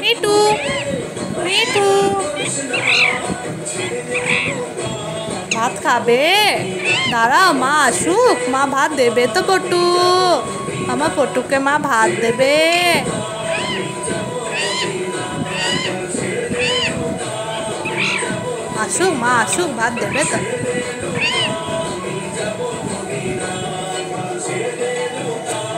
মিঠু মিঠু ভাত খাবে? দাঁড়াও, মা আসুক, মা ভাত দেবে তো পটু। আমার পটুকে মা ভাত দেবে। আসুক, মা আসুক, ভাত দেবে তো।